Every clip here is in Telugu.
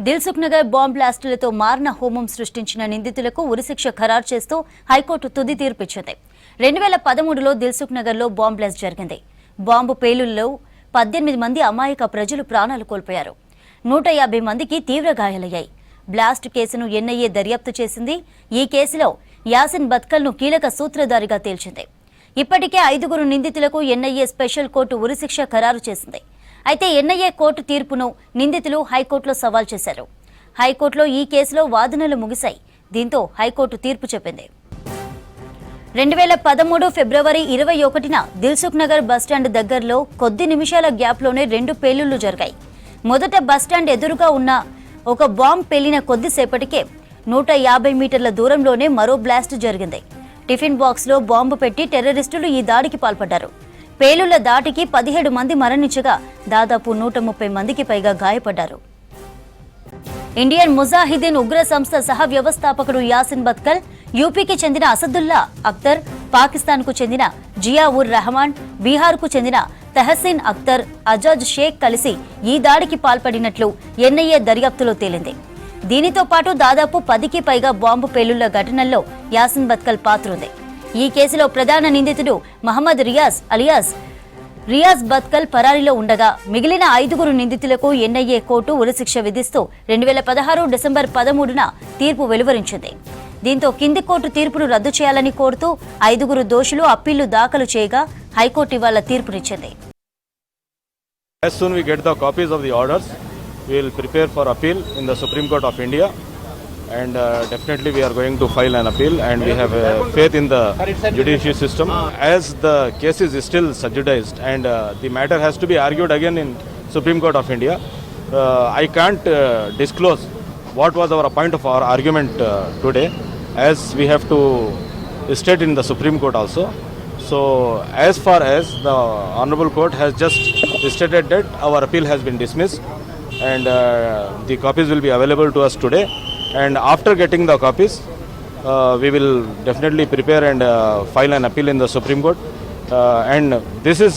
దిల్సుఖ్ నగర్ బాంబ్ బ్లాస్టులతో మారణ హోమం సృష్టించిన నిందితులకు ఉరిశిక్ష ఖరారు చేస్తూ హైకోర్టు తుది తీర్పిచ్చింది. 2013లో దిల్సుఖ్ నగర్లో బాంబ్ బ్లాస్ట్ జరిగింది. బాంబు పేలుళ్లలో 18 మంది అమాయక ప్రజలు ప్రాణాలు కోల్పోయారు. 150 మందికి తీవ్ర గాయాలయ్యాయి. బ్లాస్ట్ కేసును ఎన్ఐఏ దర్యాప్తు చేసింది. ఈ కేసులో యాసిన్ బత్కల్ను కీలక సూత్రధారిగా తేల్చింది. ఇప్పటికే 5 నిందితులకు ఎన్ఐఏ స్పెషల్ కోర్టు ఉరిశిక్ష ఖరారు చేసింది. అయితే ఎన్ఐఏ కోర్టు తీర్పును నిందితులు హైకోర్టులో సవాల్ చేశారు. హైకోర్టులో ఈ కేసులో వాదనలు ముగిశాయి. దీంతో హైకోర్టు తీర్పు చెప్పింది. 2013 ఫిబ్రవరి 21న దిల్సుఖ్ నగర్ బస్టాండ్ దగ్గరలో కొద్ది నిమిషాల గ్యాప్లోనే 2 పేలుళ్లు జరిగాయి. మొదట బస్టాండ్ ఎదురుగా ఉన్న ఒక బాంబ్ పేలిన కొద్దిసేపటికే 150 మీటర్ల దూరంలోనే మరో బ్లాస్ట్ జరిగింది. టిఫిన్ బాక్స్లో బాంబు పెట్టి టెర్రరిస్టులు ఈ దాడికి పాల్పడ్డారు. పేలుళ్ల దాటికి 17 మంది మరణించగా దాదాపు 130 మందికి పైగా గాయపడ్డారు. ఇండియన్ ముజాహిదీన్ ఉగ్ర సంస్థ సహ వ్యవస్థాపకుడు యాసిన్ బత్కల్, యూపీకి చెందిన అసదుల్లా అఖ్తర్, పాకిస్తాన్కు చెందిన జియా ఉర్ రెహమాన్, బీహార్కు చెందిన తహసీన్ అఖ్తర్, అజాజ్ షేక్ కలిసి ఈ దాడికి పాల్పడినట్లు ఎన్ఐఏ దర్యాప్తులో తేలింది. దీనితో పాటు దాదాపు 10కి పైగా బాంబు పేలుళ్ల ఘటనల్లో యాసిన్ బత్కల్ పాత్రుంది. ఈ కేసులో ప్రధాన నిందితుడు మహమ్మద్ రియాజ్ అలియాస్ రియాజ్ బత్కల్ పరారీలో ఉండగా మిగిలిన 5 నిందితులకు ఎన్ఐఏ కోర్టు ఉరిశిక్ష విధిస్తూ 2016 డిసెంబర్ 13న తీర్పు వెలువరించింది. దీంతో కింది కోర్టు తీర్పును రద్దు చేయాలని కోరుతూ 5 దోషులు అప్పీళ్లు దాఖలు చేయగా హైకోర్టు ఇవాళ తీర్పునిచ్చింది. As soon we get the copies of the orders, we will prepare for appeal in the Supreme Court of India. And definitely we are going to file an appeal, and we have faith in the judiciary system. As the case is still subjudiced and the matter has to be argued again in Supreme Court of India, I can't disclose what was our point of our argument today, as we have to state in the Supreme Court also. So as far as the Honorable Court has just stated that our appeal has been dismissed, and the copies will be available to us today. And after getting the copies, we will definitely prepare and file an appeal in the Supreme Court. And this is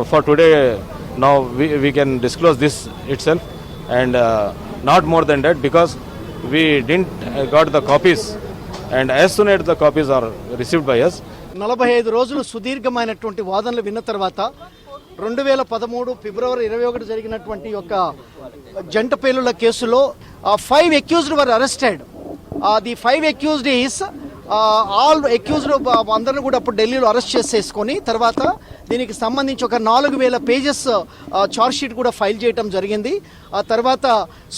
for today. Now we can disclose this itself, and not more than that, because we didn't got the copies. And as soon as the copies are received by us, 45 రోజులు సుదీర్ఘమైనటువంటి వాదనలు విన్న తర్వాత 2013 ఫిబ్రవరి 21 జరిగినటువంటి యొక్క జంట పేలుళ్ల కేసులో 5 accused were arrested. The 5 accused is all accused అందరిని కూడా అప్పుడు ఢిల్లీలో అరెస్ట్ చేసేసుకొని తర్వాత దీనికి సంబంధించి ఒక 4000 పేజెస్ చార్జ్ షీట్ కూడా ఫైల్ చేయడం జరిగింది. ఆ తర్వాత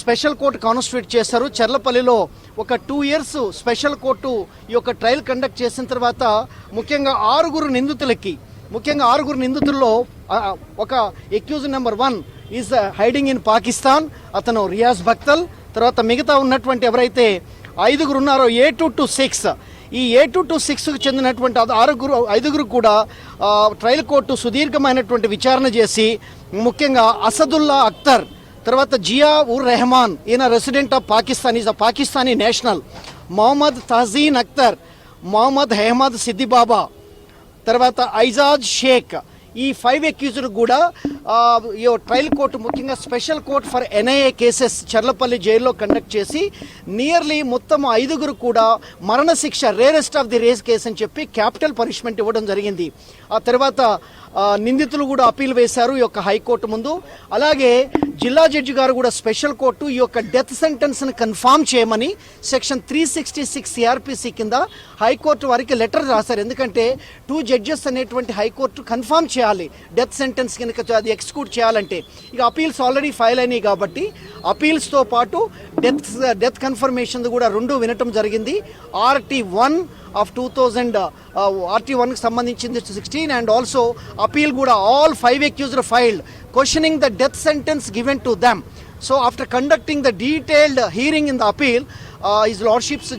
స్పెషల్ కోర్టు కాన్స్టిట్యూట్ చేశారు. చర్లపల్లిలో ఒక 2 years స్పెషల్ కోర్టు ఈ యొక్క ట్రయల్ కండక్ట్ చేసిన తర్వాత ముఖ్యంగా 6 నిందితుల్లో ఒక accused number 1 is hiding in Pakistan, అతను రియాజ్ బక్తల్. తర్వాత మిగతా ఉన్నటువంటి ఎవరైతే 5 ఉన్నారో A2 to 6, ఈ A2 to 6కు చెందినటువంటి 5 కూడా ట్రయల్ కోర్టు సుదీర్ఘమైనటువంటి విచారణ చేసి ముఖ్యంగా అసదుల్లా అఖ్తర్, తర్వాత జియా ఉర్ రెహమాన్, ఈయన resident of Pakistan, is a Pakistani national, Mohammed Tahseen Akhtar, Mohammed Ahmed Siddibaba, తర్వాత ఐజాజ్ షేక్, ఈ 5 accused కూడా ఈ ట్రయల్ కోర్టు ముఖ్యంగా special court for NIA cases Cherlapalli జైల్లో కండక్ట్ చేసి నియర్లీ మొత్తం 5 కూడా మరణశిక్ష, rarest of the rare case అని చెప్పి క్యాపిటల్ పనిష్మెంట్ ఇవ్వడం జరిగింది. ఆ తర్వాత నిందితులు కూడా అప్పీల్ వేశారు ఈ యొక్క హైకోర్టు ముందు. అలాగే జిల్లా జడ్జి గారు కూడా స్పెషల్ కోర్టు ఈ యొక్క డెత్ సెంటెన్స్ని కన్ఫామ్ చేయమని సెక్షన్ 366 CRPC కింద హైకోర్టు వారికి లెటర్ రాశారు. ఎందుకంటే 2 judges అనేటువంటి హైకోర్టు కన్ఫామ్ చేయాలి డెత్ సెంటెన్స్ కనుక అది ఎక్స్క్యూట్ చేయాలంటే. ఇక అపీల్స్ ఆల్రెడీ ఫైల్ అయినాయి కాబట్టి అపీల్స్తో పాటు డెత్ కన్ఫర్మేషన్ కూడా 2 వినటం జరిగింది. RT1 of 2000 RT1కి సంబంధించింది 16, అండ్ ఆల్సో అపీల్ కూడా all 5 accused filed questioning the death sentence given to them. So after conducting the detailed hearing in the appeal, his lordships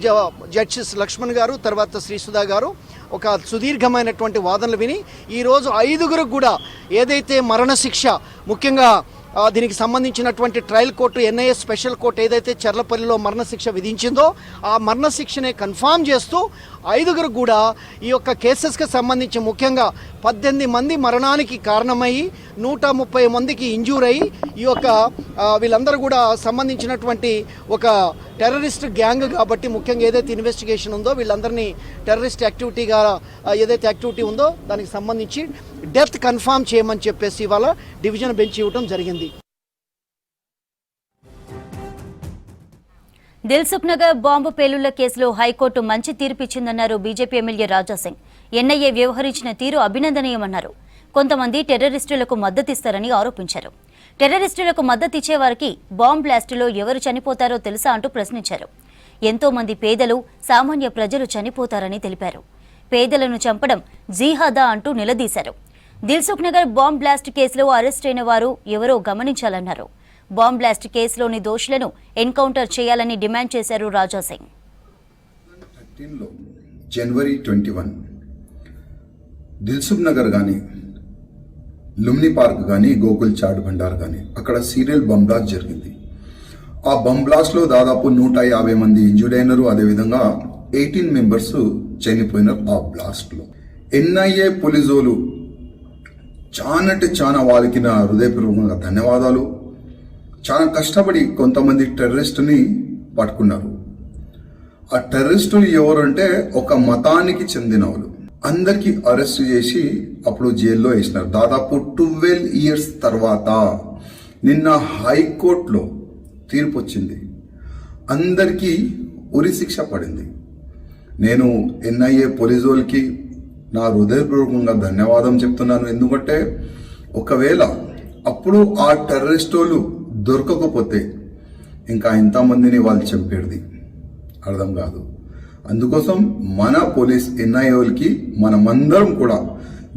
judges Lakshman garu తర్వాత శ్రీ సుధా గారు ఒక సుదీర్ఘమైనటువంటి వాదనలు విని ఈరోజు 5 కూడా ఏదైతే మరణశిక్ష ముఖ్యంగా దీనికి సంబంధించినటువంటి trial court NIA special court ఏదైతే చర్లపల్లిలో మరణశిక్ష విధించిందో ఆ మరణశిక్షనే కన్ఫామ్ చేస్తూ 5గురు కూడా ఈ యొక్క కేసెస్కి సంబంధించి ముఖ్యంగా 18 మంది మరణానికి కారణమయ్యి 130 మందికి ఇంజూర్ అయ్యి ఈ యొక్క వీళ్ళందరూ కూడా సంబంధించినటువంటి ఒక టెర్రరిస్ట్ గ్యాంగ్ కాబట్టి ముఖ్యంగా ఏదైతే ఇన్వెస్టిగేషన్ ఉందో వీళ్ళందరినీ టెర్రరిస్ట్ యాక్టివిటీగా ఏదైతే యాక్టివిటీ ఉందో దానికి సంబంధించి డెత్ కన్ఫామ్ చేయమని చెప్పేసి ఇవాళ డివిజన్ బెంచ్ ఇవ్వడం జరిగింది. దిల్సుఖ్ నగర్ బాంబు పేలుళ్ల కేసులో హైకోర్టు మంచి తీర్పు ఇచ్చిందన్నారు బీజేపీ ఎమ్మెల్యే రాజాసింగ్. ఎన్ఐఏ వ్యవహరించిన తీరు అభినందనీయమన్నారు. కొంతమంది టెర్రరిస్టులకు మద్దతిస్తారని ఆరోపించారు. టెర్రరిస్టులకు మద్దతిచ్చే వారికి బాంబ్ బ్లాస్టులో ఎవరు చనిపోతారో తెలుసా అంటూ ప్రశ్నించారు. ఎంతో మంది పేదలు, సామాన్య ప్రజలు చనిపోతారని తెలిపారు. పేదలను చంపడం జీహాదా అంటూ నిలదీశారు. దిల్సుఖ్ నగర్ బాంబ్ బ్లాస్ట్ కేసులో అరెస్ట్ అయిన వారు ఎవరో గమనించాలన్నారు. బాంబ్ బ్లాస్ట్ కేసులోని దోషులను ఎన్కౌంటర్ చేయాలని డిమాండ్ చేశారు రాజాసింగ్. జనవరి 21 దిల్సుఖ్ నగర్ కానీ లుమ్ని పార్క్ కానీ గోకుల్ చాట్ భండార్ కానీ అక్కడ సీరియల్ బంబ్ బ్లాస్ట్ జరిగింది. ఆ బంబ్ బ్లాస్ట్లో దాదాపు 150 మంది ఇంజూర్డ్ అయినారు. అదేవిధంగా 18 మెంబర్స్ చనిపోయినారు ఆ బ్లాస్ట్లో. ఎన్ఐఏ పోలీసోలు చాలా వాళ్ళకి నా హృదయపూర్వకంగా ధన్యవాదాలు. చాలా కష్టపడి కొంతమంది టెర్రరిస్టుని పట్టుకున్నారు. ఆ టెర్రరిస్టులు ఎవరంటే ఒక మతానికి చెందిన వాళ్ళు. అందరికీ అరెస్ట్ చేసి అప్పుడు జైల్లో వేసినారు. దాదాపు 12 ఇయర్స్ తర్వాత నిన్న హైకోర్టులో తీర్పు వచ్చింది. అందరికీ ఉరి శిక్ష పడింది. నేను ఎన్ఐఏ పోలీసు వాళ్ళకి నా హృదయపూర్వకంగా ధన్యవాదం చెప్తున్నాను. ఎందుకంటే ఒకవేళ అప్పుడు ఆ టెర్రరిస్ట్ వాళ్ళు దొరకకపోతే ఇంకా ఎంతమందిని వాళ్ళు చంపేది అర్థం కాదు. అందుకోసం మన పోలీస్ ఎన్ఐఏలకి మనమందరం కూడా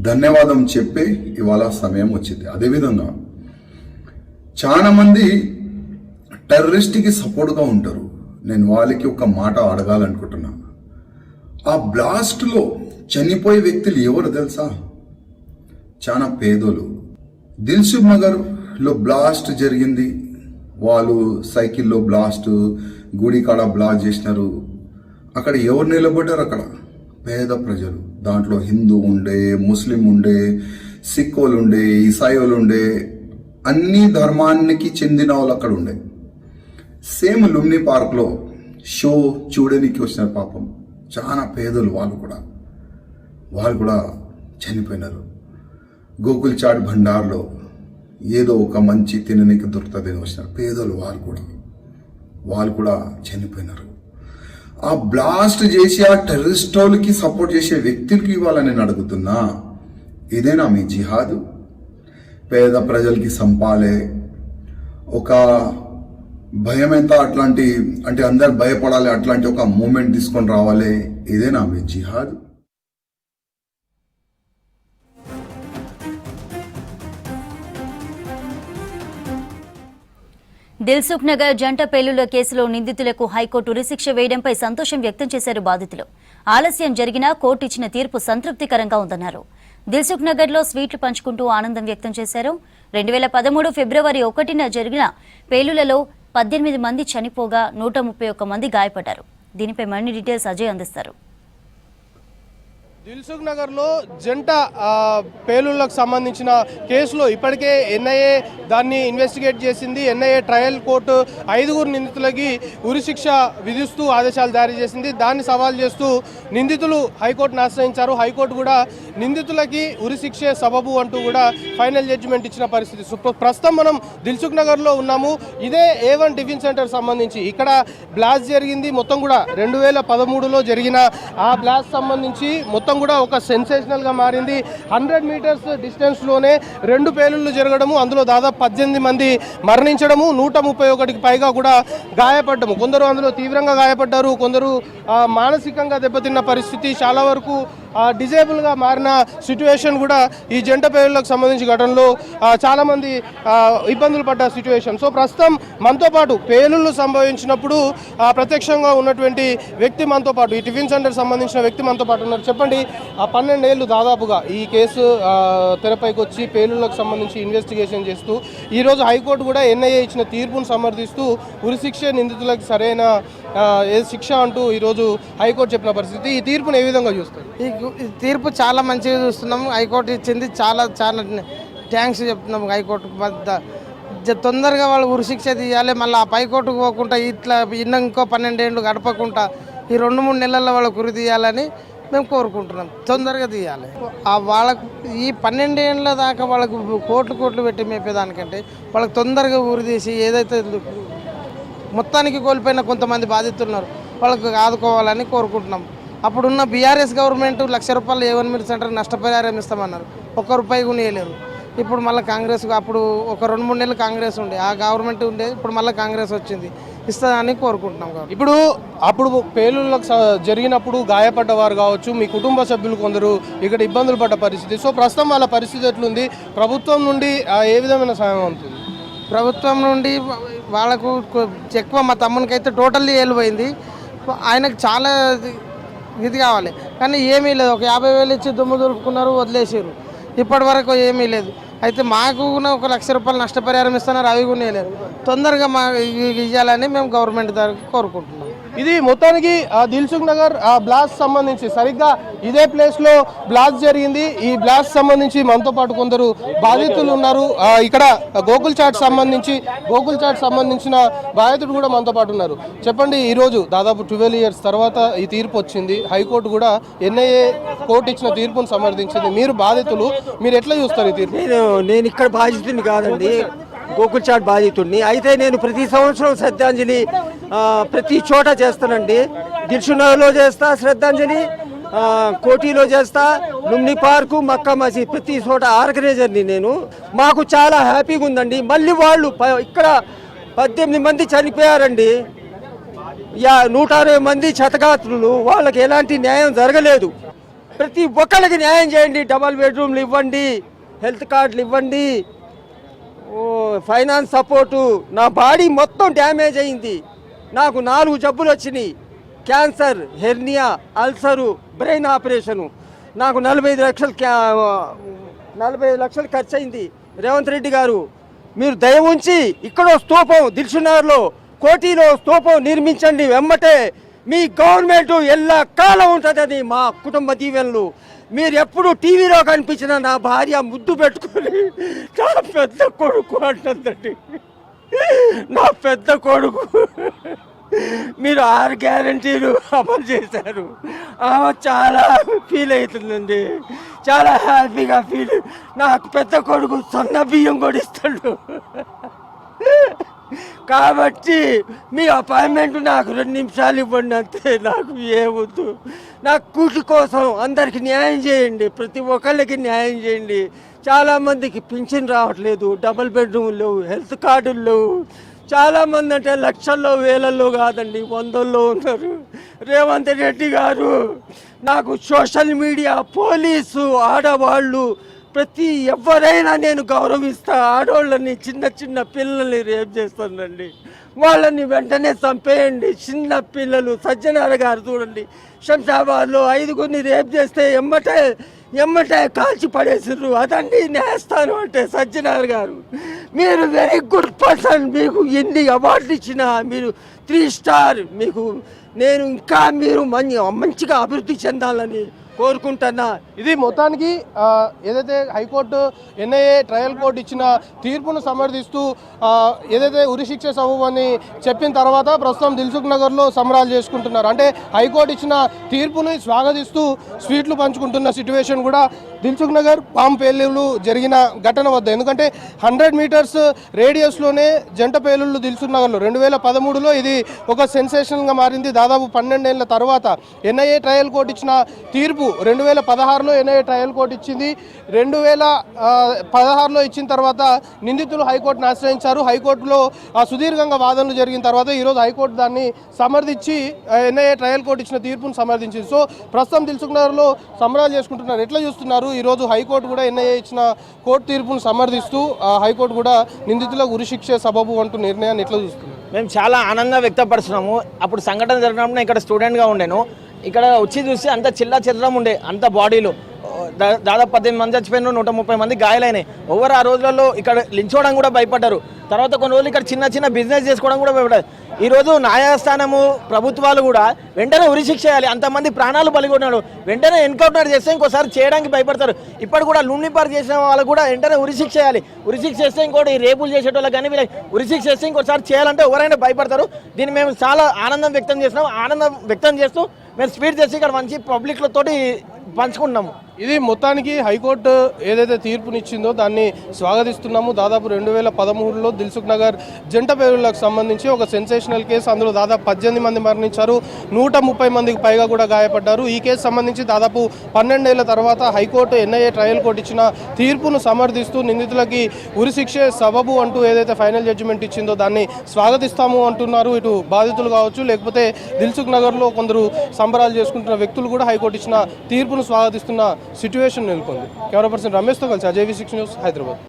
ధన్యవాదం చెప్పే ఇవాళ సమయం వచ్చింది. అదేవిధంగా చాలా మంది టెర్రరిస్ట్కి సపోర్ట్గా ఉంటారు. నేను వాళ్ళకి ఒక మాట అడగాలనుకుంటున్నా. ఆ బ్లాస్ట్లో చనిపోయే వ్యక్తులు ఎవరు తెలుసా? చాలా పేదోలు. దిల్సుఖ్ నగర్లో బ్లాస్ట్ జరిగింది. వాళ్ళు సైకిల్లో బ్లాస్ట్, గుడి కాడ బ్లాస్ట్ చేసినారు. అక్కడ ఎవరు నిలబడ్డారు? అక్కడ పేద ప్రజలు. దాంట్లో హిందూ ఉండే, ముస్లిం ఉండే, సిక్కోలు ఉండే, ఇసాయోలు ఉండే, అన్ని ధర్మానికి చెందిన వాళ్ళు అక్కడ ఉండే. సేమ్ లుమ్ని పార్క్లో షో చూడడానికి వచ్చినారు. పాపం చాలా పేదలు వాళ్ళు కూడా చనిపోయినారు. గోకుల్ చాట్ భండార్లో ఏదో ఒక మంచి తిననికి దొరుకుతుందని వచ్చినారు పేదలు. వాళ్ళు కూడా చనిపోయినారు. ఆ బ్లాస్ట్ చేసి ఆ టెర్రరిస్టులకి సపోర్ట్ చేసే వ్యక్తులకి ఇవాళ నేను అడుగుతున్నా, ఇదేనా మీ జిహాదు? పేద ప్రజలకి సంపాలే, ఒక భయం ఎంత అట్లాంటి అంటే అందరు భయపడాలి అట్లాంటి ఒక మూమెంట్ తీసుకొని రావాలి, ఇదేనా మీ జిహాదు? దిల్సుఖ్ నగర్ జంట పేలుళ్ల కేసులో నిందితులకు హైకోర్టు ఉరిశిక్ష వేయడంపై సంతోషం వ్యక్తం చేశారు బాధితులు. ఆలస్యం జరిగినా కోర్టు ఇచ్చిన తీర్పు సంతృప్తికరంగా ఉందన్నారు. దిల్సుఖ్ నగర్లో స్వీట్లు పంచుకుంటూ ఆనందం వ్యక్తం చేశారు. 2013 ఫిబ్రవరి 1న జరిగిన పేలుళ్లలో 18 మంది చనిపోగా 131 మంది గాయపడ్డారు. దీనిపై మరిన్ని డీటెయిల్స్ అజయ్ అందిస్తారు. దిల్సుఖ్ నగర్లో జంట పేలుళ్లకు సంబంధించిన కేసులో ఇప్పటికే ఎన్ఐఏ దాన్ని ఇన్వెస్టిగేట్ చేసింది. ఎన్ఐఏ ట్రయల్ కోర్టు 5 నిందితులకి ఉరిశిక్ష విధిస్తూ ఆదేశాలు జారీ చేసింది. దాన్ని సవాల్ చేస్తూ నిందితులు హైకోర్టును ఆశ్రయించారు. హైకోర్టు కూడా నిందితులకి ఉరిశిక్షే సబబు అంటూ కూడా ఫైనల్ జడ్జిమెంట్ ఇచ్చిన పరిస్థితి. ప్రస్తుతం మనం దిల్సుఖ్ నగర్లో ఉన్నాము. ఇదే A1 టిఫిన్ సెంటర్ సంబంధించి ఇక్కడ బ్లాస్ట్ జరిగింది. మొత్తం కూడా 2013లో జరిగిన ఆ బ్లాస్ట్ సంబంధించి మొత్తం కూడా ఒక సెన్సేషనల్గా మారింది. 100 మీటర్స్ డిస్టెన్స్లోనే 2 పేలుళ్లు జరగడము, అందులో దాదాపు 18 మంది మరణించడము, 131కి పైగా కూడా గాయపడ్డము. కొందరు అందులో తీవ్రంగా గాయపడ్డారు, కొందరు మానసికంగా దెబ్బతిన్న పరిస్థితి. చాలా వరకు డిజేబుల్గా మారిన సిచ్యువేషన్ కూడా ఈ జంట పేలుళ్లకు సంబంధించి ఘటనలో చాలామంది ఇబ్బందులు పడ్డ సిచ్యువేషన్. సో ప్రస్తుతం మనతో పాటు పేలుళ్ళు సంభవించినప్పుడు ప్రత్యక్షంగా ఉన్నటువంటి వ్యక్తి మనతో పాటు, ఈ టిఫిన్ సెంటర్ సంబంధించిన వ్యక్తి మనతో పాటు ఉన్నారు. చెప్పండి, 12 ఏళ్ళు దాదాపుగా ఈ కేసు తెరపైకి వచ్చి పేలుళ్లకు సంబంధించి ఇన్వెస్టిగేషన్ చేస్తూ ఈరోజు హైకోర్టు కూడా ఎన్ఐఏ ఇచ్చిన తీర్పును సమర్థిస్తూ ఉరిశిక్ష నిందితులకు సరైన శిక్ష అంటూ ఈరోజు హైకోర్టు చెప్పిన పరిస్థితి. ఈ తీర్పును ఏ విధంగా చూస్తారు? ఈ తీర్పు చాలా మంచిగా చూస్తున్నాము. హైకోర్టు ఇచ్చింది చాలా చాలా థ్యాంక్స్ చెప్తున్నాము హైకోర్టుకు. తొందరగా వాళ్ళు ఉరిశిక్ష తీయాలి, మళ్ళీ ఆ పైకోర్టుకు పోకుండా ఇట్లా ఇంకో 12 ఏళ్ళు గడపకుండా ఈ 2-3 నెలల్లో వాళ్ళకు ఉరి తీయాలని మేము కోరుకుంటున్నాం. తొందరగా తీయాలి. వాళ్ళకు ఈ 12 ఏళ్ళ దాకా వాళ్ళకు కోట్లు పెట్టి మేపేదానికంటే వాళ్ళకి తొందరగా ఉరి తీసి ఏదైతే మొత్తానికి కోల్పోయిన కొంతమంది బాధితులున్నారు వాళ్ళకు ఆదుకోవాలని కోరుకుంటున్నాం. అప్పుడున్న బీఆర్ఎస్ గవర్నమెంట్ ₹1,00,000 A1 మిల్ సెంటర్కి నష్టపరిహారం ఇస్తామన్నారు, ₹1 కూడా ఇవ్వలేరు. ఇప్పుడు మళ్ళీ కాంగ్రెస్, అప్పుడు ఒక 2-3 నెలలు కాంగ్రెస్ ఉండే, ఆ గవర్నమెంట్ ఉండే, ఇప్పుడు మళ్ళీ కాంగ్రెస్ వచ్చింది, ఇస్తుందని కోరుకుంటున్నాం. ఇప్పుడు అప్పుడు పేలుళ్ళకు జరిగినప్పుడు గాయపడ్డవారు కావచ్చు, మీ కుటుంబ సభ్యులు కొందరు ఇక్కడ ఇబ్బందులు పడ్డ పరిస్థితి. సో ప్రస్తుతం వాళ్ళ పరిస్థితి ఎట్లుంది? ప్రభుత్వం నుండి ఏ విధమైన సాయం ఉంటుంది? ప్రభుత్వం నుండి వాళ్ళకు ఎక్కువ మా తమ్మునికి అయితే టోటల్లీ ఏలిపోయింది. ఆయనకు చాలా ఇది కావాలి, కానీ ఏమీ లేదు. ఒక 50,000 ఇచ్చి దుమ్ము దులుపుకున్నారు, వదిలేసారు. ఇప్పటి వరకు ఏమీ లేదు. అయితే మాకు కూడా ఒక ₹1,00,000 నష్టపరిహారం ఇస్తున్నారు, అవి కూడా లేదు. తొందరగా మా ఇవ్వాలని మేము గవర్నమెంట్ దగ్గర కోరుకుంటున్నాం. ఇది మొత్తానికి దిల్సుఖ్ నగర్ బ్లాస్ట్ సంబంధించి సరిగ్గా ఇదే ప్లేస్లో బ్లాస్ట్ జరిగింది. ఈ బ్లాస్ట్ సంబంధించి మనతో పాటు కొందరు బాధితులు ఉన్నారు. ఇక్కడ గోకుల్ చాట్ సంబంధించిన బాధితుడు కూడా మనతో పాటు ఉన్నారు. చెప్పండి, ఈరోజు దాదాపు 12 years తర్వాత ఈ తీర్పు వచ్చింది. హైకోర్టు కూడా ఎన్ఐఏ కోర్టు ఇచ్చిన తీర్పును సమర్థించింది. మీరు బాధితులు, మీరు ఎట్లా చూస్తారు ఈ తీర్పు? నేను ఇక్కడ బాధితుడిని కాదండి, గోకుల్ చాట్ బాధితుడిని. అయితే నేను ప్రతి సంవత్సరం శ్రద్ధాంజలి ప్రతి చోట చేస్తానండి. దిల్సుఖ్ నగర్లో చేస్తా శ్రద్ధాంజలి, కోటిలో చేస్తా, లుంబిని పార్కు, మక్కా మసీద్, ప్రతి చోట ఆర్గనైజర్ని నేను. మాకు చాలా హ్యాపీగా ఉందండి. మళ్ళీ వాళ్ళు ఇక్కడ 18 మంది చనిపోయారండి, 160 మంది క్షతగాత్రులు, వాళ్ళకి ఎలాంటి న్యాయం జరగలేదు. ప్రతి ఒక్కరికి న్యాయం చేయండి. డబల్ బెడ్రూమ్లు ఇవ్వండి, హెల్త్ కార్డులు ఇవ్వండి, ఫైనాన్స్ సపోర్టు. నా బాడీ మొత్తం డ్యామేజ్ అయింది, నాకు 4 జబ్బులు వచ్చినాయి, cancer, hernia, ulcer, brain operation. నాకు 45 లక్షలు ఖర్చు అయింది. రేవంత్ రెడ్డి గారు, మీరు దయ ఉంచి ఇక్కడ స్తూపం దిల్సుఖ్ నగర్లో కోటిలో స్తూపం నిర్మించండి వెమ్మటే. మీ గవర్నమెంట్ ఎల్లా కాలం ఉంటుందని మా కుటుంబ దీవెనలు. మీరు ఎప్పుడు టీవీలో కనిపించిన నా భార్య ముద్దు పెట్టుకొని నా పెద్ద కొడుకు అంటుందండి, నా పెద్ద కొడుకు. మీరు 6 గ్యారంటీలు అమలు చేశారు, ఆమె చాలా ఫీల్ అవుతుందండి, చాలా హ్యాపీగా ఫీల్. నాకు పెద్ద కొడుకు సన్న బియ్యం కూడా ఇస్తాడు. కాబట్టి మీ అపాయింట్మెంట్ నాకు 2 నిమిషాలు ఇవ్వండి అంతే, నాకు ఏమొద్దు. నాకు కూటి కోసం అందరికి న్యాయం చేయండి, ప్రతి ఒక్కళ్ళకి న్యాయం చేయండి. చాలామందికి పింఛన్ రావట్లేదు, డబుల్ బెడ్రూమ్ లేవు, హెల్త్ కార్డులు లేవు. చాలామంది అంటే లక్షల్లో వేలల్లో కాదండి, 100ల్లో ఉన్నారు. రేవంత్ రెడ్డి గారు, నాకు సోషల్ మీడియా, పోలీసు, ఆడవాళ్ళు, ప్రతి ఎవరైనా నేను గౌరవిస్తా. ఆడవాళ్ళని, చిన్న పిల్లల్ని రేప్ చేస్తానండి, వాళ్ళని వెంటనే చంపేయండి. చిన్న పిల్లలు, సజ్జనార్ గారు చూడండి, శంషాబాద్లో 5గురిని రేప్ చేస్తే ఎమ్మటే కాల్చి పడేసారు. అదండి నేస్తాను అంటే సజ్జనార్ గారు. మీరు వెరీ గుడ్ పర్సన్, మీకు ఎన్ని అవార్డులు ఇచ్చినా మీరు 3 స్టార్. మీకు నేను ఇంకా మీరు మంచిగా అభివృద్ధి చెందాలని కోరుకుంటున్నా. ఇది మొత్తానికి ఏదైతే హైకోర్టు ఎన్ఐఏ ట్రయల్ కోర్టు ఇచ్చిన తీర్పును సమర్థిస్తూ ఏదైతే ఉరిశిక్ష సబబని చెప్పిన తర్వాత ప్రస్తుతం దిల్సుఖ్ నగర్లో సంబరాలు చేసుకుంటున్నారు. అంటే హైకోర్టు ఇచ్చిన తీర్పుని స్వాగతిస్తూ స్వీట్లు పంచుకుంటున్న సిచ్యువేషన్ కూడా దిల్సుఖ్ నగర్ బాంబు పేలుళ్లు జరిగిన ఘటన వద్ద. ఎందుకంటే 100 మీటర్స్ రేడియస్లోనే జంట పేలుళ్లు దిల్సుఖ్ నగర్లో 2013లో ఇది ఒక సెన్సేషన్గా మారింది. దాదాపు 12 ఏళ్ల తర్వాత ఎన్ఐఏ ట్రయల్ కోర్టు ఇచ్చిన తీర్పు తీర్పు 2016లో ఎన్ఐఏ ట్రయల్ కోర్టు ఇచ్చింది. 2016లో ఇచ్చిన తర్వాత నిందితులు హైకోర్టును ఆశ్రయించారు. హైకోర్టులో సుదీర్ఘంగా వాదనలు జరిగిన తర్వాత ఈరోజు హైకోర్టు దాన్ని సమర్థించి ఎన్ఐఏ ట్రయల్ కోర్టు ఇచ్చిన తీర్పును సమర్థించింది. సో ప్రస్తుతం దిల్సుఖ్నగర్లో సంబరాలు చేసుకుంటున్నారు. ఎట్లా చూస్తున్నారు? ఈరోజు హైకోర్టు కూడా ఎన్ఐఏ ఇచ్చిన కోర్టు తీర్పును సమర్థిస్తూ హైకోర్టు కూడా నిందితులకు ఉరిశిక్ష సబబు అంటూ నిర్ణయాన్ని ఎట్లా చూస్తున్నారు? మేము చాలా ఆనందంగా వ్యక్తపరుస్తున్నాము. అప్పుడు సంఘటన జరిగినప్పుడు ఇక్కడ స్టూడెంట్గా ఉండేను. ఇక్కడ వచ్చి చూసి అంత చిల్లా చెదరం ఉండే, అంత బాడీలు దాదాపు 18 మంది చచ్చిపోయినారు, 130 మంది గాయాలైనాయి. ఎవరు ఆ రోజులలో ఇక్కడ లించోవడం కూడా భయపడ్డారు. తర్వాత కొన్ని రోజులు ఇక్కడ చిన్న చిన్న బిజినెస్ చేసుకోవడం కూడా భయపడ్డారు. ఈరోజు న్యాయస్థానము ప్రభుత్వాలు కూడా వెంటనే ఉరిశిక్ష చేయాలి. అంతమంది ప్రాణాలు బలిగొన్నాడు, వెంటనే ఎన్కౌంటర్ చేస్తే ఇంకోసారి చేయడానికి భయపడతారు. ఇప్పుడు కూడా లూనిపార్ చేసిన వాళ్ళకు కూడా వెంటనే ఉరిశిక్ష చేయాలి. ఉరిశిక్ష చేస్తే ఇంకోటి రేపులు చేసేటోళ్ళకి కానీ వీళ్ళకి ఉరిశిక్ష చేస్తే ఇంకోసారి చేయాలంటే ఎవరైనా భయపడతారు. దీన్ని మేము చాలా ఆనందం వ్యక్తం చేస్తున్నాం. ఆనందం వ్యక్తం చేస్తూ మేము స్పీడ్ చేసి ఇక్కడ మంచి పబ్లిక్లతోటి పంచుకుంటున్నాము. ఇది మొత్తానికి హైకోర్టు ఏదైతే తీర్పునిచ్చిందో దాన్ని స్వాగతిస్తున్నాము. దాదాపు 2013లో దిల్సుఖ్నగర్ జంట పేలుళ్లకు సంబంధించి ఒక సెన్సేషనల్ కేసు. అందులో దాదాపు 18 మంది మరణించారు, 130 మందికి పైగా కూడా గాయపడ్డారు. ఈ కేసు సంబంధించి దాదాపు 12 ఏళ్ల తర్వాత హైకోర్టు ఎన్ఐఏ ట్రయల్ కోర్టు ఇచ్చిన తీర్పును సమర్థిస్తూ నిందితులకి ఉరిశిక్షే సబబు అంటూ ఏదైతే ఫైనల్ జడ్జిమెంట్ ఇచ్చిందో దాన్ని స్వాగతిస్తాము అంటున్నారు. ఇటు బాధితులు కావచ్చు, లేకపోతే దిల్సుఖ్నగర్లో కొందరు సంబరాలు చేసుకుంటున్న వ్యక్తులు కూడా హైకోర్టు ఇచ్చిన తీర్పును స్వాగతిస్తున్న సిట్యుయేషన్ నెలకొంది. కెమెరా పర్సన్ రమేష్తో కలిసి అజయ్ V6 న్యూస్, హైదరాబాద్.